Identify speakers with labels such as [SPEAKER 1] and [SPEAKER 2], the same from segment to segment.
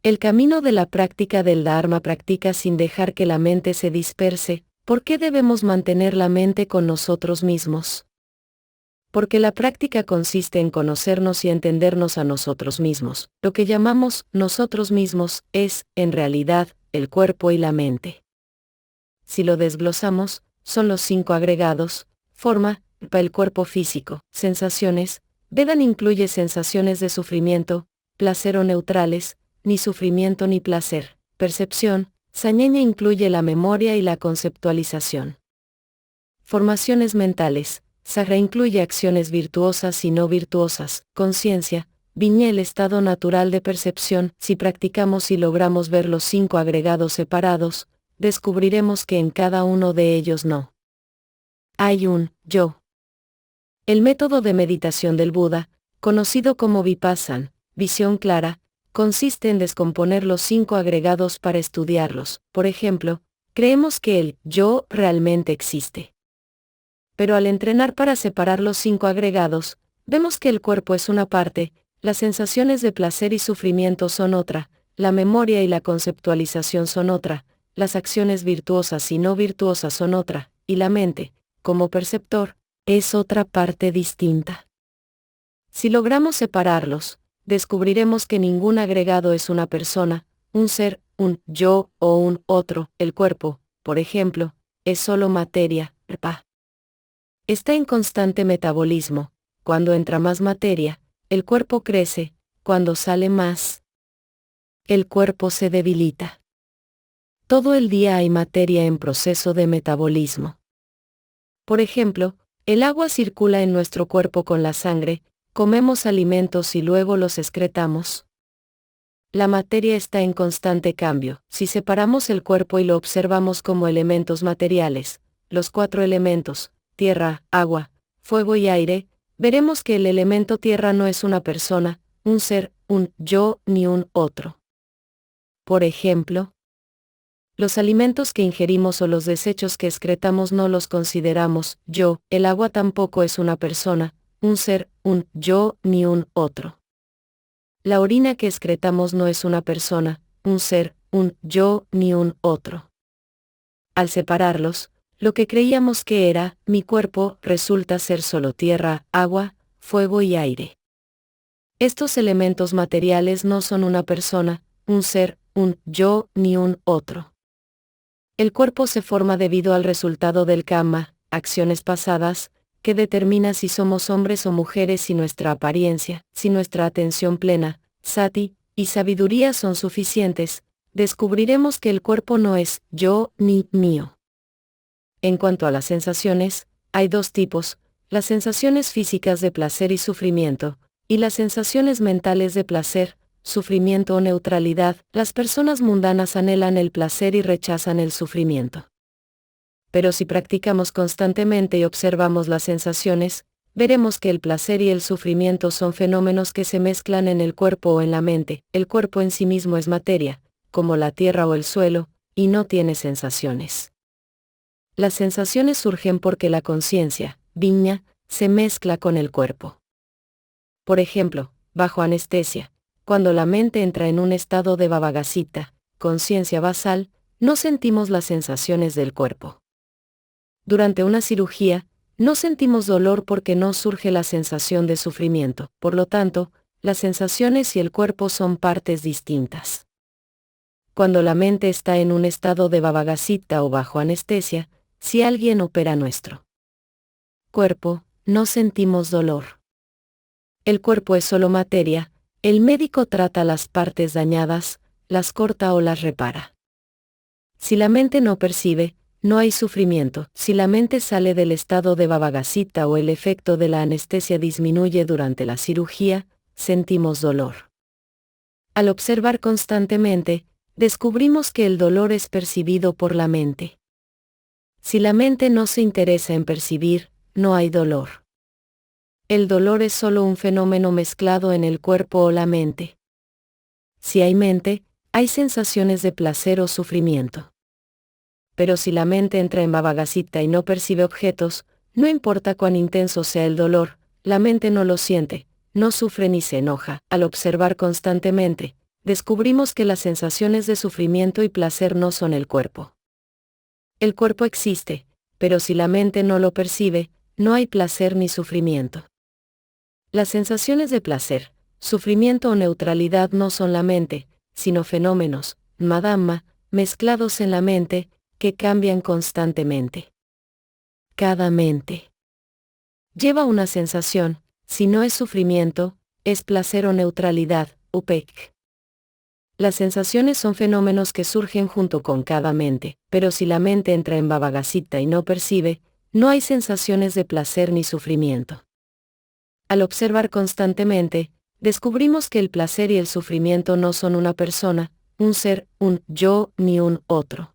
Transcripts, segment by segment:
[SPEAKER 1] El camino de la práctica del Dharma practica sin dejar que la mente se disperse. ¿Por qué debemos mantener la mente con nosotros mismos? Porque la práctica consiste en conocernos y entendernos a nosotros mismos. Lo que llamamos nosotros mismos es, en realidad, el cuerpo y la mente. Si lo desglosamos, son los 5 agregados: forma, el cuerpo físico; sensaciones, Vedan incluye sensaciones de sufrimiento, placer o neutrales, ni sufrimiento ni placer; percepción, Sañeña incluye la memoria y la conceptualización. Formaciones mentales, Sagra incluye acciones virtuosas y no virtuosas; conciencia, Viña el estado natural de percepción. Si practicamos y logramos ver los 5 agregados separados, descubriremos que en cada uno de ellos no hay un yo. El método de meditación del Buda, conocido como Vipassana, visión clara, consiste en descomponer los 5 agregados para estudiarlos. Por ejemplo, creemos que el yo realmente existe. Pero al entrenar para separar los 5 agregados, vemos que el cuerpo es una parte, las sensaciones de placer y sufrimiento son otra, la memoria y la conceptualización son otra, las acciones virtuosas y no virtuosas son otra, y la mente, como perceptor, es otra parte distinta. Si logramos separarlos, descubriremos que ningún agregado es una persona, un ser, un yo o un otro. El cuerpo, por ejemplo, es solo materia, pa. Está en constante metabolismo. Cuando entra más materia, el cuerpo crece; cuando sale más, el cuerpo se debilita. Todo el día hay materia en proceso de metabolismo. Por ejemplo, el agua circula en nuestro cuerpo con la sangre, comemos alimentos y luego los excretamos. La materia está en constante cambio. Si separamos el cuerpo y lo observamos como elementos materiales, los 4 elementos, tierra, agua, fuego y aire, veremos que el elemento tierra no es una persona, un ser, un yo ni un otro. Por ejemplo, los alimentos que ingerimos o los desechos que excretamos no los consideramos yo; el agua tampoco es una persona, un ser, un yo ni un otro. La orina que excretamos no es una persona, un ser, un yo ni un otro. Al separarlos, lo que creíamos que era mi cuerpo resulta ser solo tierra, agua, fuego y aire. Estos elementos materiales no son una persona, un ser, un yo ni un otro. El cuerpo se forma debido al resultado del karma, acciones pasadas, que determina si somos hombres o mujeres y nuestra apariencia. Si nuestra atención plena, sati, y sabiduría son suficientes, descubriremos que el cuerpo no es yo ni mío. En cuanto a las sensaciones, hay 2 tipos: las sensaciones físicas de placer y sufrimiento, y las sensaciones mentales de placer, sufrimiento o neutralidad. Las personas mundanas anhelan el placer y rechazan el sufrimiento. Pero si practicamos constantemente y observamos las sensaciones, veremos que el placer y el sufrimiento son fenómenos que se mezclan en el cuerpo o en la mente. El cuerpo en sí mismo es materia, como la tierra o el suelo, y no tiene sensaciones. Las sensaciones surgen porque la conciencia, viña, se mezcla con el cuerpo. Por ejemplo, bajo anestesia, cuando la mente entra en un estado de bhavagasita, conciencia basal, no sentimos las sensaciones del cuerpo. Durante una cirugía, no sentimos dolor porque no surge la sensación de sufrimiento. Por lo tanto, las sensaciones y el cuerpo son partes distintas. Cuando la mente está en un estado de bhavagasita o bajo anestesia, si alguien opera nuestro cuerpo, no sentimos dolor. El cuerpo es solo materia, el médico trata las partes dañadas, las corta o las repara. Si la mente no percibe, no hay sufrimiento. Si la mente sale del estado de bhavagasita o el efecto de la anestesia disminuye durante la cirugía, sentimos dolor. Al observar constantemente, descubrimos que el dolor es percibido por la mente. Si la mente no se interesa en percibir, no hay dolor. El dolor es solo un fenómeno mezclado en el cuerpo o la mente. Si hay mente, hay sensaciones de placer o sufrimiento. Pero si la mente entra en bhavagasita y no percibe objetos, no importa cuán intenso sea el dolor, la mente no lo siente, no sufre ni se enoja. Al observar constantemente, descubrimos que las sensaciones de sufrimiento y placer no son el cuerpo. El cuerpo existe, pero si la mente no lo percibe, no hay placer ni sufrimiento. Las sensaciones de placer, sufrimiento o neutralidad no son la mente, sino fenómenos, madama, mezclados en la mente, que cambian constantemente. Cada mente lleva una sensación, si no es sufrimiento, es placer o neutralidad, upek. Las sensaciones son fenómenos que surgen junto con cada mente, pero si la mente entra en Bhavagasita y no percibe, no hay sensaciones de placer ni sufrimiento. Al observar constantemente, descubrimos que el placer y el sufrimiento no son una persona, un ser, un yo ni un otro.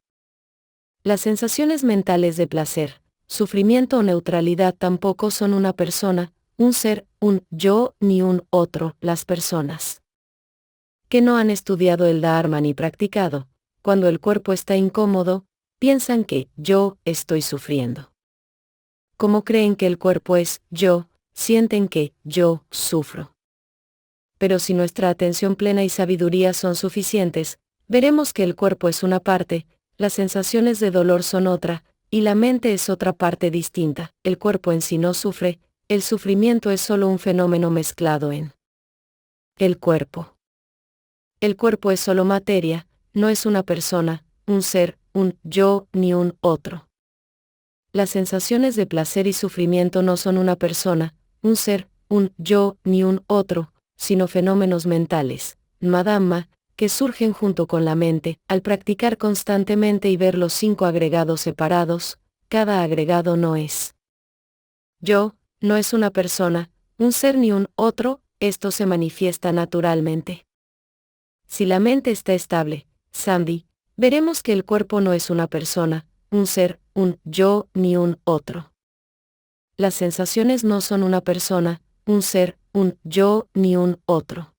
[SPEAKER 1] Las sensaciones mentales de placer, sufrimiento o neutralidad tampoco son una persona, un ser, un yo ni un otro. Las personas que no han estudiado el Dharma ni practicado, cuando el cuerpo está incómodo, piensan que yo estoy sufriendo. Como creen que el cuerpo es yo, sienten que yo sufro. Pero si nuestra atención plena y sabiduría son suficientes, veremos que el cuerpo es una parte, las sensaciones de dolor son otra, y la mente es otra parte distinta. El cuerpo en sí no sufre, el sufrimiento es solo un fenómeno mezclado en el cuerpo. El cuerpo es solo materia, no es una persona, un ser, un yo ni un otro. Las sensaciones de placer y sufrimiento no son una persona, un ser, un yo ni un otro, sino fenómenos mentales, madama, que surgen junto con la mente. Al practicar constantemente y ver los 5 agregados separados, cada agregado no es yo, no es una persona, un ser ni un otro, esto se manifiesta naturalmente. Si la mente está estable, Sandhi, veremos que el cuerpo no es una persona, un ser, un yo ni un otro. Las sensaciones no son una persona, un ser, un yo ni un otro.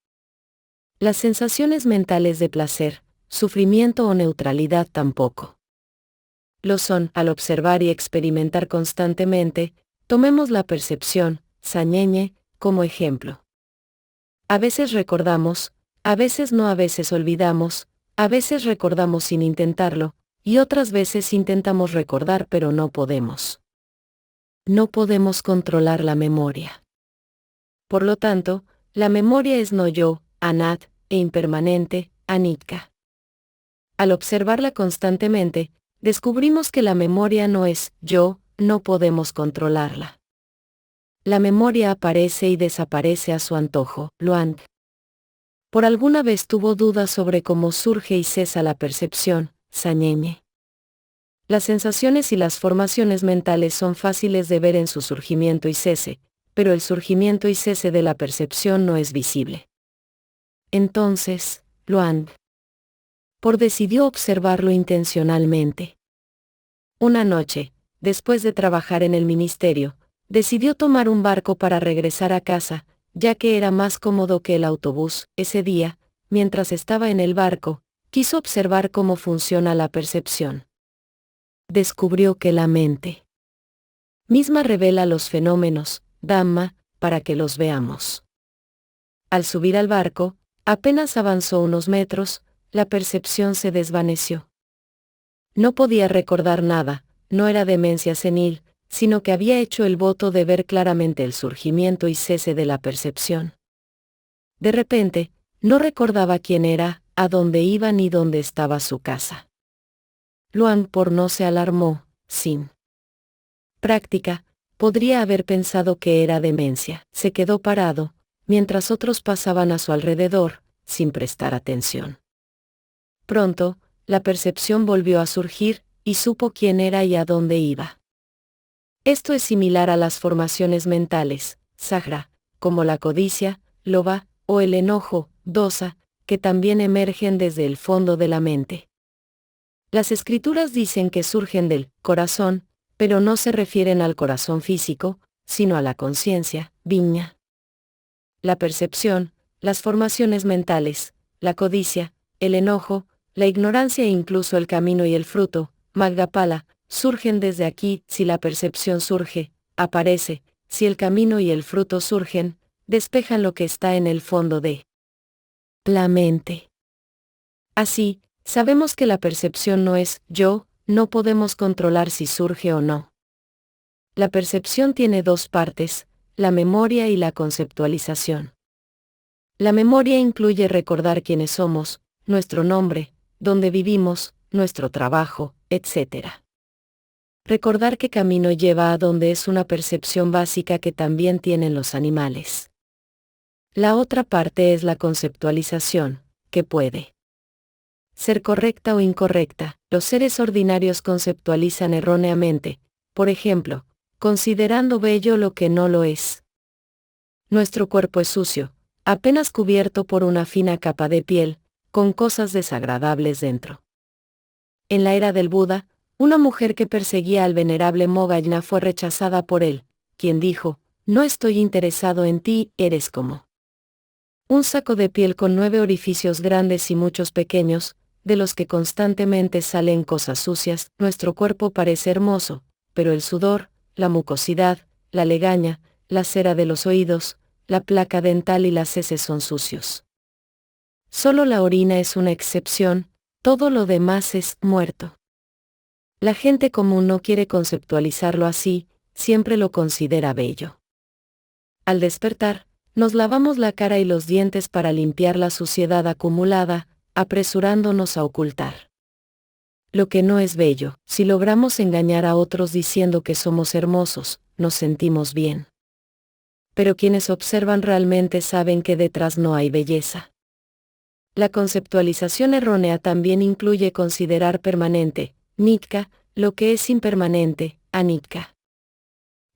[SPEAKER 1] Las sensaciones mentales de placer, sufrimiento o neutralidad tampoco lo son. Al observar y experimentar constantemente, tomemos la percepción, sañeñe, como ejemplo. A veces recordamos, a veces no, a veces olvidamos, a veces recordamos sin intentarlo, y otras veces intentamos recordar pero no podemos. No podemos controlar la memoria. Por lo tanto, la memoria es no yo, anat, e impermanente, anika. Al observarla constantemente, descubrimos que la memoria no es yo, no podemos controlarla. La memoria aparece y desaparece a su antojo, Luang. ¿Por alguna vez tuvo dudas sobre cómo surge y cesa la percepción, sañeñe? Las sensaciones y las formaciones mentales son fáciles de ver en su surgimiento y cese, pero el surgimiento y cese de la percepción no es visible. Entonces, Luang decidió observarlo intencionalmente. Una noche, después de trabajar en el ministerio, decidió tomar un barco para regresar a casa, ya que era más cómodo que el autobús. Ese día, mientras estaba en el barco, quiso observar cómo funciona la percepción. Descubrió que la mente misma revela los fenómenos, Dhamma, para que los veamos. Al subir al barco, apenas avanzó unos metros, la percepción se desvaneció. No podía recordar nada, no era demencia senil, sino que había hecho el voto de ver claramente el surgimiento y cese de la percepción. De repente, no recordaba quién era, a dónde iba ni dónde estaba su casa. Luang Por no se alarmó, sin práctica, podría haber pensado que era demencia. Se quedó parado, mientras otros pasaban a su alrededor, sin prestar atención. Pronto, la percepción volvió a surgir, y supo quién era y a dónde iba. Esto es similar a las formaciones mentales, sajra, como la codicia, loba, o el enojo, dosa, que también emergen desde el fondo de la mente. Las escrituras dicen que surgen del corazón, pero no se refieren al corazón físico, sino a la conciencia, viña. La percepción, las formaciones mentales, la codicia, el enojo, la ignorancia e incluso el camino y el fruto, Magdapala, surgen desde aquí. Si la percepción surge, aparece, si el camino y el fruto surgen, despejan lo que está en el fondo de la mente. Así, sabemos que la percepción no es yo, no podemos controlar si surge o no. La percepción tiene dos partes, la memoria y la conceptualización. La memoria incluye recordar quiénes somos, nuestro nombre, dónde vivimos, nuestro trabajo, etc. Recordar qué camino lleva a dónde es una percepción básica que también tienen los animales. La otra parte es la conceptualización, que puede ser correcta o incorrecta. Los seres ordinarios conceptualizan erróneamente, por ejemplo, considerando bello lo que no lo es. Nuestro cuerpo es sucio, apenas cubierto por una fina capa de piel, con cosas desagradables dentro. En la era del Buda, una mujer que perseguía al venerable Moggallana fue rechazada por él, quien dijo: no estoy interesado en ti, eres como un saco de piel con 9 orificios grandes y muchos pequeños, de los que constantemente salen cosas sucias. Nuestro cuerpo parece hermoso, pero el sudor, la mucosidad, la legaña, la cera de los oídos, la placa dental y las heces son sucios. Solo la orina es una excepción, todo lo demás es muerto. La gente común no quiere conceptualizarlo así, siempre lo considera bello. Al despertar, nos lavamos la cara y los dientes para limpiar la suciedad acumulada, apresurándonos a ocultar lo que no es bello. Si logramos engañar a otros diciendo que somos hermosos, nos sentimos bien. Pero quienes observan realmente saben que detrás no hay belleza. La conceptualización errónea también incluye considerar permanente, nitka, lo que es impermanente, anitka.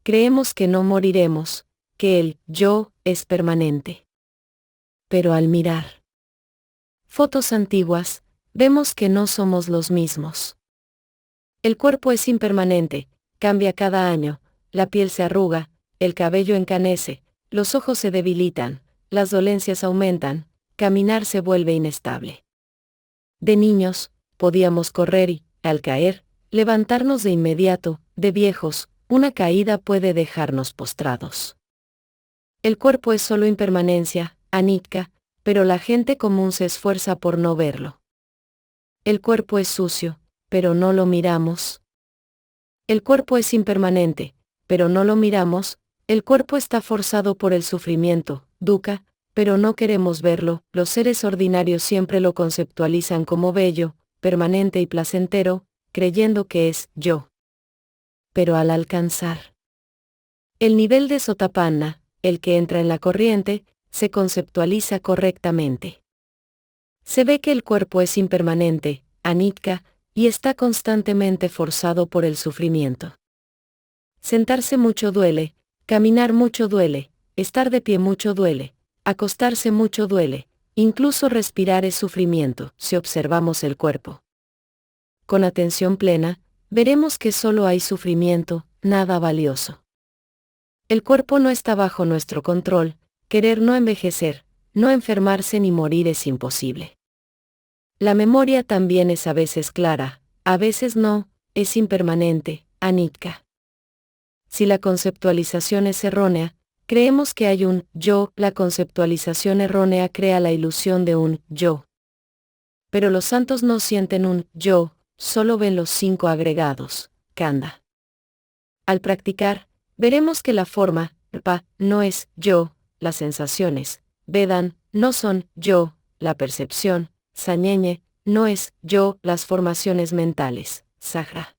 [SPEAKER 1] Creemos que no moriremos, que el yo es permanente. Pero al mirar fotos antiguas, vemos que no somos los mismos. El cuerpo es impermanente, cambia cada año, la piel se arruga, el cabello encanece, los ojos se debilitan, las dolencias aumentan, caminar se vuelve inestable. De niños, podíamos correr y, al caer, levantarnos de inmediato. De viejos, una caída puede dejarnos postrados. El cuerpo es solo impermanencia, anitka, pero la gente común se esfuerza por no verlo. El cuerpo es sucio, pero no lo miramos. El cuerpo es impermanente, pero no lo miramos. El cuerpo está forzado por el sufrimiento, dukkha, pero no queremos verlo. Los seres ordinarios siempre lo conceptualizan como bello, permanente y placentero, creyendo que es yo. Pero al alcanzar el nivel de Sotapanna, el que entra en la corriente, se conceptualiza correctamente. Se ve que el cuerpo es impermanente, anicca, y está constantemente forzado por el sufrimiento. Sentarse mucho duele, caminar mucho duele, estar de pie mucho duele, acostarse mucho duele, incluso respirar es sufrimiento. Si observamos el cuerpo con atención plena, veremos que solo hay sufrimiento, nada valioso. El cuerpo no está bajo nuestro control, querer no envejecer, no enfermarse ni morir es imposible. La memoria también es a veces clara, a veces no, es impermanente, anicca. Si la conceptualización es errónea, creemos que hay un yo. La conceptualización errónea crea la ilusión de un yo. Pero los santos no sienten un yo, solo ven los 5 agregados, khandha. Al practicar, veremos que la forma, pa, no es yo, las sensaciones, vedan, no son yo, la percepción, sañeñe, no es yo, las formaciones mentales, sajra.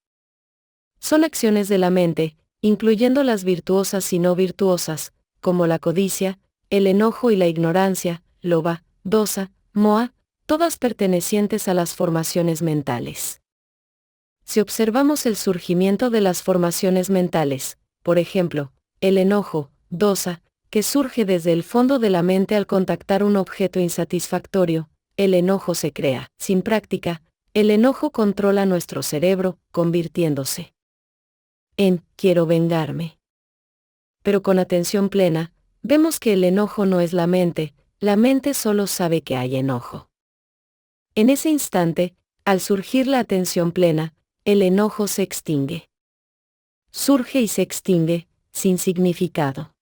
[SPEAKER 1] Son acciones de la mente, incluyendo las virtuosas y no virtuosas, como la codicia, el enojo y la ignorancia, loba, dosa, moha, todas pertenecientes a las formaciones mentales. Si observamos el surgimiento de las formaciones mentales, por ejemplo, el enojo, dosa, que surge desde el fondo de la mente al contactar un objeto insatisfactorio, el enojo se crea. Sin práctica, el enojo controla nuestro cerebro, convirtiéndose en quiero vengarme. Pero con atención plena, vemos que el enojo no es la mente solo sabe que hay enojo. En ese instante, al surgir la atención plena, el enojo se extingue. Surge y se extingue, sin significado.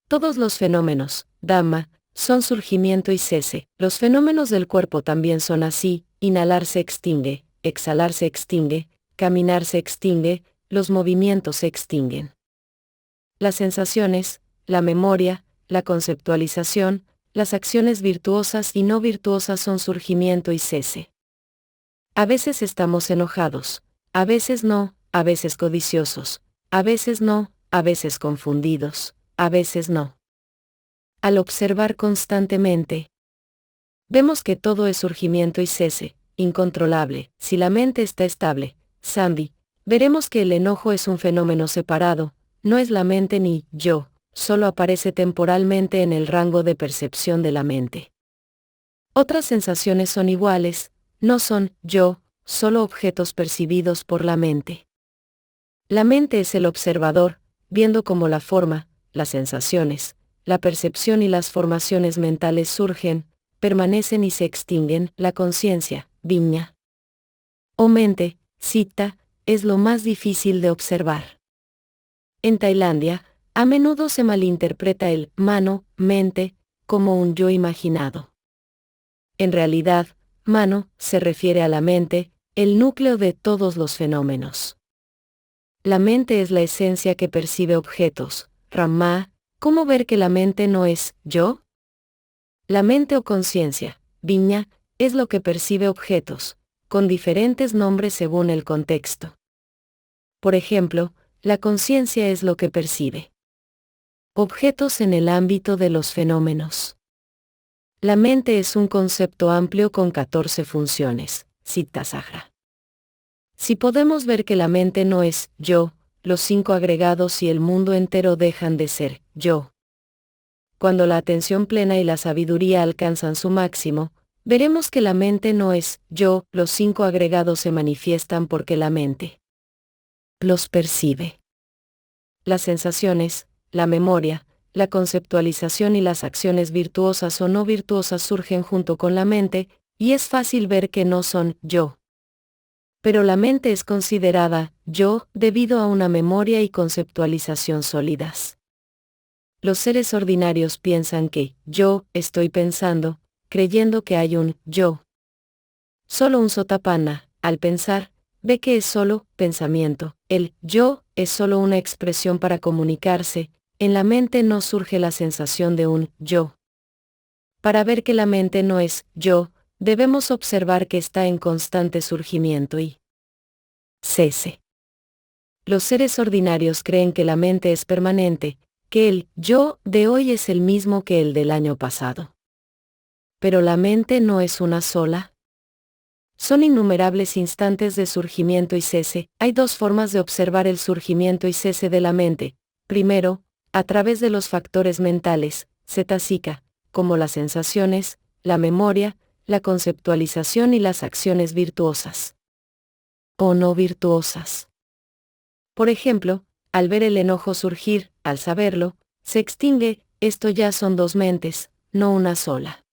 [SPEAKER 1] Todos los fenómenos, Dhamma, son surgimiento y cese. Los fenómenos del cuerpo también son así: inhalar se extingue, exhalar se extingue, caminar se extingue, los movimientos se extinguen. Las sensaciones, la memoria, la conceptualización, las acciones virtuosas y no virtuosas son surgimiento y cese. A veces estamos enojados, a veces no, a veces codiciosos, a veces no, a veces confundidos, a veces no. Al observar constantemente, vemos que todo es surgimiento y cese, incontrolable. Si la mente está estable, Sandy, veremos que el enojo es un fenómeno separado, no es la mente ni yo, solo aparece temporalmente en el rango de percepción de la mente. Otras sensaciones son iguales, no son yo, solo objetos percibidos por la mente. La mente es el observador, viendo cómo la forma, las sensaciones, la percepción y las formaciones mentales surgen, permanecen y se extinguen. La conciencia, viña o mente, citta, es lo más difícil de observar. En Tailandia, a menudo se malinterpreta el mano, mente, como un yo imaginado. En realidad, mano se refiere a la mente, el núcleo de todos los fenómenos. La mente es la esencia que percibe objetos. Ramá, ¿cómo ver que la mente no es yo? La mente o conciencia, viña, es lo que percibe objetos, con diferentes nombres según el contexto. Por ejemplo, la conciencia es lo que percibe objetos en el ámbito de los fenómenos. La mente es un concepto amplio con 14 funciones, Citta Sahara. Si podemos ver que la mente no es yo, los 5 agregados y el mundo entero dejan de ser yo. Cuando la atención plena y la sabiduría alcanzan su máximo, veremos que la mente no es yo, los 5 agregados se manifiestan porque la mente los percibe. Las sensaciones, la memoria, la conceptualización y las acciones virtuosas o no virtuosas surgen junto con la mente, y es fácil ver que no son yo. Pero la mente es considerada yo debido a una memoria y conceptualización sólidas. Los seres ordinarios piensan que yo estoy pensando, creyendo que hay un yo. Solo un sotapanna, al pensar, ve que es solo pensamiento. El yo es solo una expresión para comunicarse, en la mente no surge la sensación de un yo. Para ver que la mente no es yo, debemos observar que está en constante surgimiento y cese. Los seres ordinarios creen que la mente es permanente, que el yo de hoy es el mismo que el del año pasado. Pero la mente no es una sola. Son innumerables instantes de surgimiento y cese. Hay 2 formas de observar el surgimiento y cese de la mente. Primero, a través de los factores mentales, cetásica, como las sensaciones, la memoria, la conceptualización y las acciones virtuosas o no virtuosas. Por ejemplo, al ver el enojo surgir, al saberlo, se extingue. Esto ya son 2 mentes, no una sola.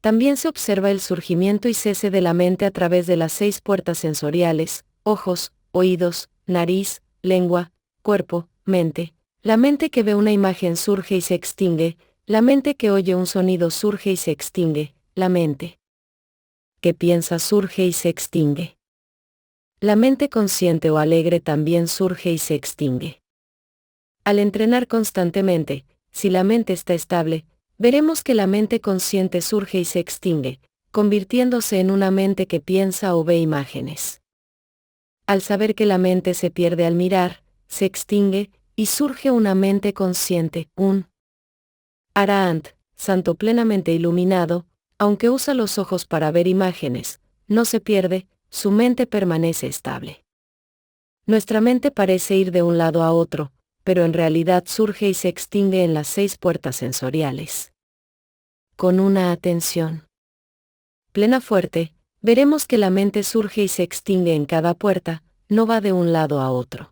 [SPEAKER 1] También se observa el surgimiento y cese de la mente a través de las 6 puertas sensoriales: ojos, oídos, nariz, lengua, cuerpo, mente. La mente que ve una imagen surge y se extingue, la mente que oye un sonido surge y se extingue, la mente que piensa surge y se extingue. La mente consciente o alegre también surge y se extingue. Al entrenar constantemente, si la mente está estable, veremos que la mente consciente surge y se extingue, convirtiéndose en una mente que piensa o ve imágenes. Al saber que la mente se pierde al mirar, se extingue, y surge una mente consciente, un Arahant, santo plenamente iluminado, aunque usa los ojos para ver imágenes, no se pierde, su mente permanece estable. Nuestra mente parece ir de un lado a otro, pero en realidad surge y se extingue en las 6 puertas sensoriales. Con una atención plena fuerte, veremos que la mente surge y se extingue en cada puerta, no va de un lado a otro.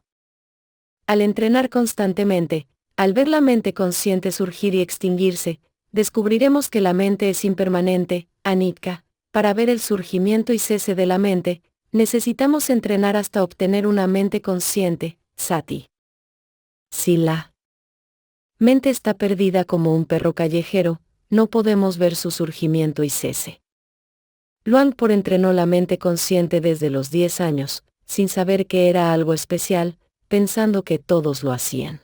[SPEAKER 1] Al entrenar constantemente, al ver la mente consciente surgir y extinguirse, descubriremos que la mente es impermanente, anicca. Para ver el surgimiento y cese de la mente, necesitamos entrenar hasta obtener una mente consciente, sati. Si la mente está perdida como un perro callejero, no podemos ver su surgimiento y cese. Luangpor entrenó la mente consciente desde los 10 años, sin saber que era algo especial, pensando que todos lo hacían.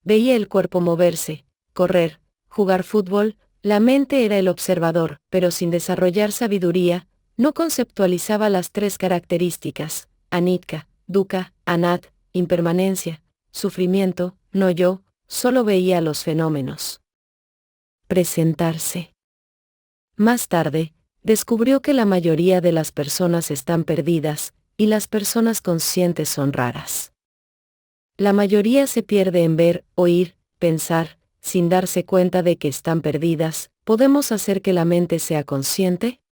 [SPEAKER 1] Veía el cuerpo moverse, correr, jugar fútbol, la mente era el observador, pero sin desarrollar sabiduría, no conceptualizaba las 3 características, anicca, dukkha, anat, impermanencia, sufrimiento, no yo, solo veía los fenómenos presentarse. Más tarde, descubrió que la mayoría de las personas están perdidas, y las personas conscientes son raras. La mayoría se pierde en ver, oír, pensar, sin darse cuenta de que están perdidas. ¿Podemos hacer que la mente sea consciente?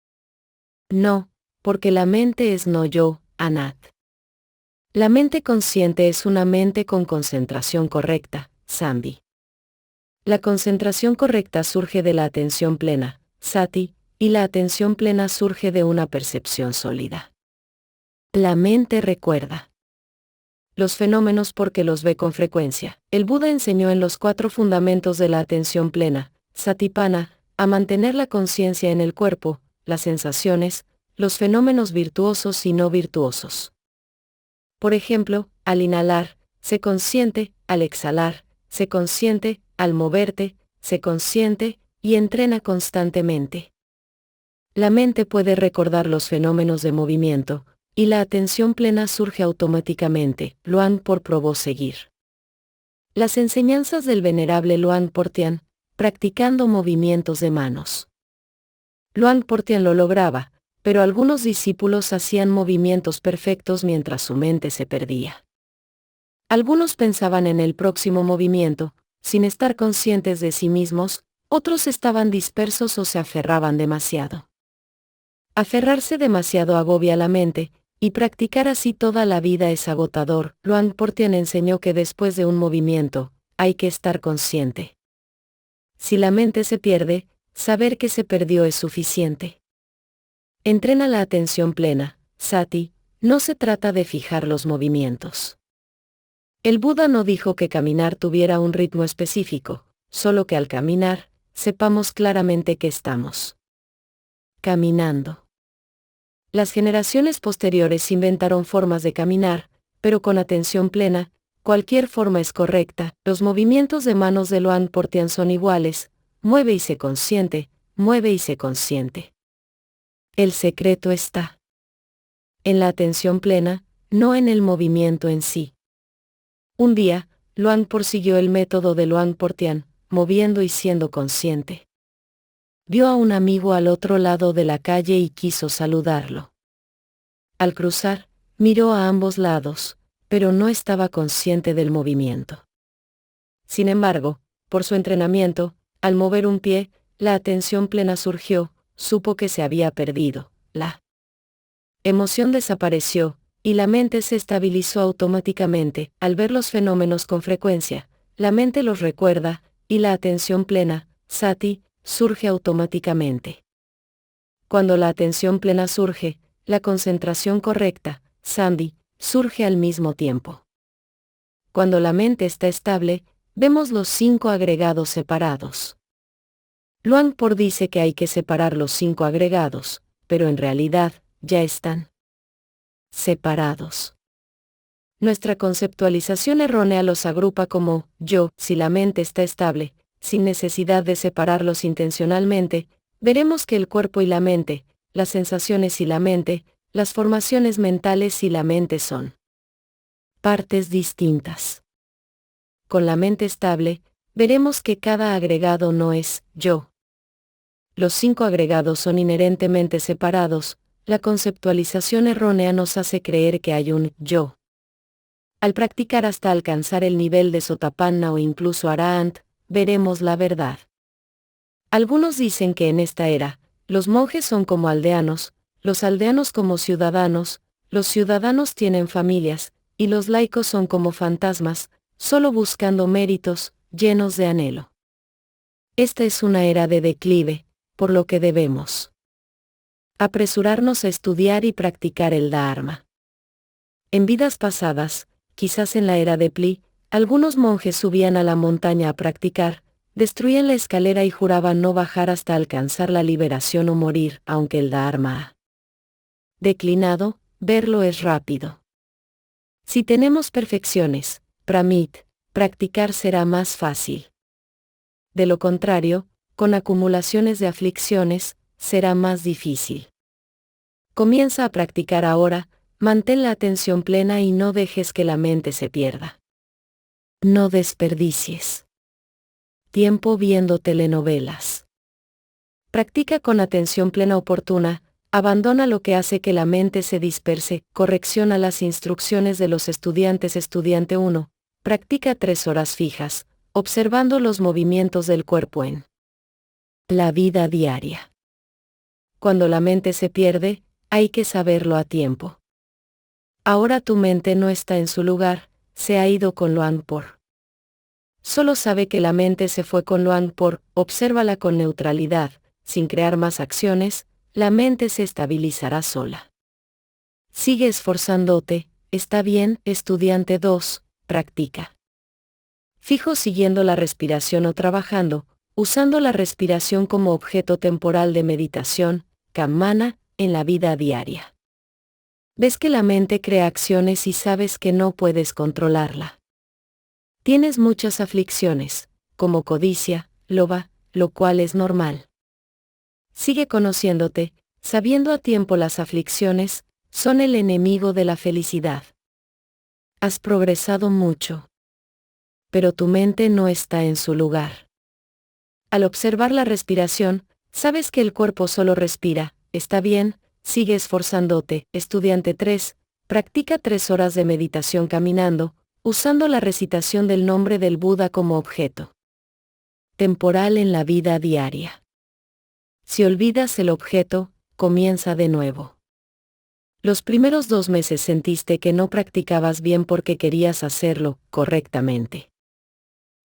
[SPEAKER 1] No, porque la mente es no yo, anat. La mente consciente es una mente con concentración correcta, sambhi. La concentración correcta surge de la atención plena, sati, y la atención plena surge de una percepción sólida. La mente recuerda los fenómenos porque los ve con frecuencia. El Buda enseñó en los 4 fundamentos de la atención plena, satipana, a mantener la conciencia en el cuerpo, las sensaciones, los fenómenos virtuosos y no virtuosos. Por ejemplo, al inhalar, sé consciente, al exhalar, sé consciente, al moverte, sé consciente, y entrena constantemente. La mente puede recordar los fenómenos de movimiento, y la atención plena surge automáticamente. Luangpor probó seguir las enseñanzas del venerable Luangpor Tian, practicando movimientos de manos. Luangpor Tian lo lograba, pero algunos discípulos hacían movimientos perfectos mientras su mente se perdía. Algunos pensaban en el próximo movimiento, sin estar conscientes de sí mismos, otros estaban dispersos o se aferraban demasiado. Aferrarse demasiado agobia la mente, y practicar así toda la vida es agotador. Luangpor Tian enseñó que después de un movimiento, hay que estar consciente. Si la mente se pierde, saber que se perdió es suficiente. Entrena la atención plena, sati, no se trata de fijar los movimientos. El Buda no dijo que caminar tuviera un ritmo específico, solo que al caminar, sepamos claramente que estamos caminando. Las generaciones posteriores inventaron formas de caminar, pero con atención plena, cualquier forma es correcta. Los movimientos de manos de Luangpor Tian son iguales, mueve y sé consciente, mueve y sé consciente. El secreto está en la atención plena, no en el movimiento en sí. Un día, Luangpor siguió el método de Luangpor Tian, moviendo y siendo consciente. Vio a un amigo al otro lado de la calle y quiso saludarlo. Al cruzar, miró a ambos lados, pero no estaba consciente del movimiento. Sin embargo, por su entrenamiento, al mover un pie, la atención plena surgió, supo que se había perdido, la emoción desapareció, y la mente se estabilizó automáticamente. Al ver los fenómenos con frecuencia, la mente los recuerda, y la atención plena, sati, surge automáticamente. Cuando la atención plena surge, la concentración correcta, sambhi, surge al mismo tiempo. Cuando la mente está estable, vemos los 5 agregados separados. Luangpor dice que hay que separar los 5 agregados, pero en realidad, ya están separados. Nuestra conceptualización errónea los agrupa como yo. Si la mente está estable, sin necesidad de separarlos intencionalmente, veremos que el cuerpo y la mente, las sensaciones y la mente, las formaciones mentales y la mente son partes distintas. Con la mente estable, veremos que cada agregado no es yo. Los 5 agregados son inherentemente separados. La conceptualización errónea nos hace creer que hay un yo. Al practicar hasta alcanzar el nivel de Sotapanna o incluso Arahant, veremos la verdad. Algunos dicen que en esta era, los monjes son como aldeanos, los aldeanos como ciudadanos, los ciudadanos tienen familias, y los laicos son como fantasmas, solo buscando méritos, llenos de anhelo. Esta es una era de declive, por lo que debemos apresurarnos a estudiar y practicar el Dharma. En vidas pasadas, quizás en la era de Pli, algunos monjes subían a la montaña a practicar, Destruían la escalera y juraban no bajar hasta alcanzar la liberación o morir, aunque el Dharma ha declinado, verlo es rápido. Si tenemos perfecciones, pramit, practicar será más fácil. De lo contrario, con acumulaciones de aflicciones, será más difícil. Comienza a practicar ahora, mantén la atención plena y no dejes que la mente se pierda. No desperdicies tiempo viendo telenovelas. Practica con atención plena oportuna, abandona lo que hace que la mente se disperse, corrección a las instrucciones de los estudiantes. Estudiante 1, practica 3 horas fijas, observando los movimientos del cuerpo en la vida diaria. Cuando la mente se pierde, hay que saberlo a tiempo. Ahora tu mente no está en su lugar, se ha ido con Luangpor. Solo sabe que la mente se fue con Luangpor, obsérvala con neutralidad, sin crear más acciones, la mente se estabilizará sola. Sigue esforzándote, está bien. Estudiante 2, practica. Fijo siguiendo la respiración o trabajando, usando la respiración como objeto temporal de meditación, Kammana, en la vida diaria. Ves que la mente crea acciones y sabes que no puedes controlarla. Tienes muchas aflicciones, como codicia, loba, lo cual es normal. Sigue conociéndote, sabiendo a tiempo las aflicciones, son el enemigo de la felicidad. Has progresado mucho. Pero tu mente no está en su lugar. Al observar la respiración, sabes que el cuerpo solo respira, está bien, sigue esforzándote. Estudiante 3, practica 3 horas de meditación caminando, usando la recitación del nombre del Buda como objeto temporal en la vida diaria. Si olvidas el objeto, comienza de nuevo. Los primeros 2 meses sentiste que no practicabas bien porque querías hacerlo correctamente.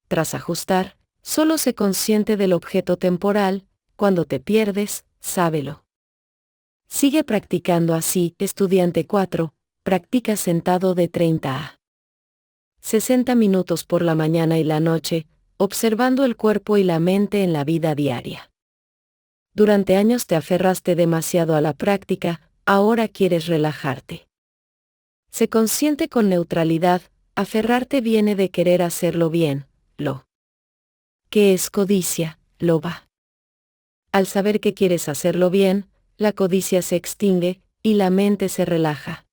[SPEAKER 1] Tras ajustar, solo sé consciente del objeto temporal, cuando te pierdes, sábelo. Sigue practicando así. Estudiante 4, practica sentado de 30 a 60 minutos por la mañana y la noche, observando el cuerpo y la mente en la vida diaria. Durante años te aferraste demasiado a la práctica, ahora quieres relajarte. Sé consciente con neutralidad, aferrarte viene de querer hacerlo bien, lo que es codicia, loba. Al saber que quieres hacerlo bien, la codicia se extingue, y la mente se relaja.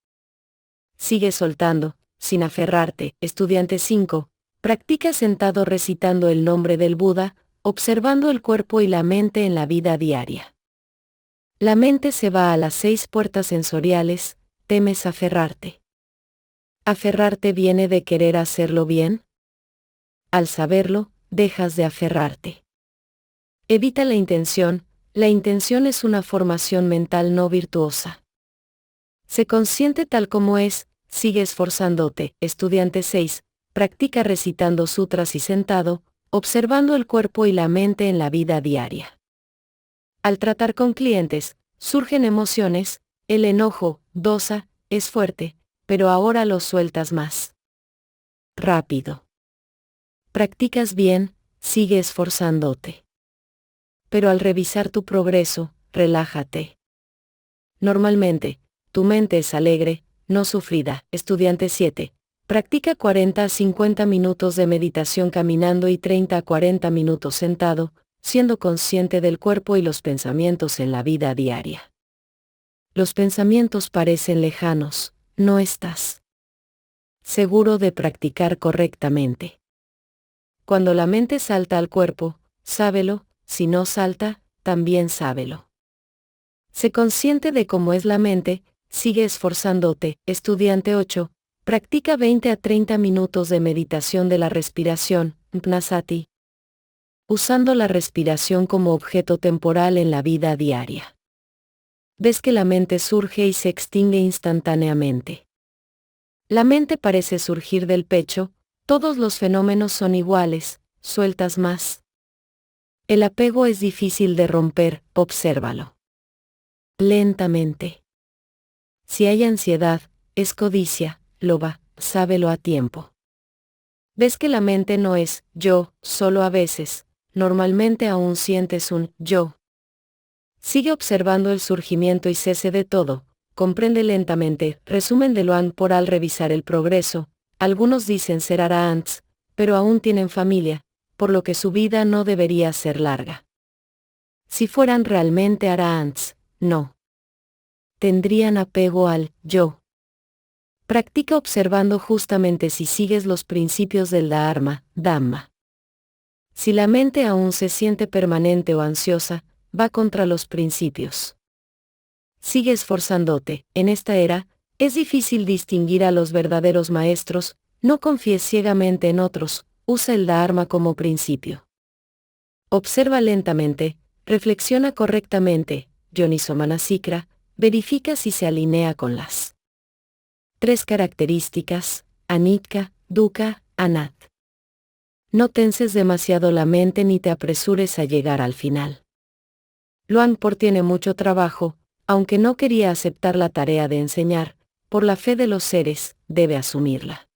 [SPEAKER 1] Sigue soltando, sin aferrarte. Estudiante 5, practica sentado recitando el nombre del Buda, observando el cuerpo y la mente en la vida diaria. La mente se va a las 6 puertas sensoriales, temes aferrarte. ¿Aferrarte viene de querer hacerlo bien? Al saberlo, dejas de aferrarte. Evita la intención es una formación mental no virtuosa. Sé consciente tal como es, sigue esforzándote. Estudiante 6, practica recitando sutras y sentado, observando el cuerpo y la mente en la vida diaria. Al tratar con clientes, surgen emociones, el enojo, dosa, es fuerte, pero ahora lo sueltas más rápido. Practicas bien, sigue esforzándote. Pero al revisar tu progreso, relájate. Normalmente, tu mente es alegre, no sufrida. Estudiante 7, practica 40 a 50 minutos de meditación caminando y 30 a 40 minutos sentado, siendo consciente del cuerpo y los pensamientos en la vida diaria. Los pensamientos parecen lejanos, no estás seguro de practicar correctamente. Cuando la mente salta al cuerpo, sábelo, si no salta, también sábelo. Sé consciente de cómo es la mente, sigue esforzándote. Estudiante 8, practica 20 a 30 minutos de meditación de la respiración, Gnasati, usando la respiración como objeto temporal en la vida diaria. Ves que la mente surge y se extingue instantáneamente. La mente parece surgir del pecho, todos los fenómenos son iguales, sueltas más. El apego es difícil de romper, obsérvalo. Lentamente. Si hay ansiedad, es codicia, loba, sábelo a tiempo. Ves que la mente no es yo, solo a veces, normalmente aún sientes un yo. Sigue observando el surgimiento y cese de todo, comprende lentamente. Resumen de Luang por al revisar el progreso. Algunos dicen ser arahants, pero aún tienen familia, por lo que su vida no debería ser larga. Si fueran realmente arahants, no tendrían apego al yo. Practica observando justamente si sigues los principios del Dhamma. Si la mente aún se siente permanente o ansiosa, va contra los principios. Sigue esforzándote. En esta era, es difícil distinguir a los verdaderos maestros. No confíes ciegamente en otros, usa el Dharma como principio. Observa lentamente, reflexiona correctamente, Yoniso Manasikra, verifica si se alinea con las 3 características, anicca, dukkha, anatta. No tenses demasiado la mente ni te apresures a llegar al final. Luang Por tiene mucho trabajo, aunque no quería aceptar la tarea de enseñar, por la fe de los seres, debe asumirla.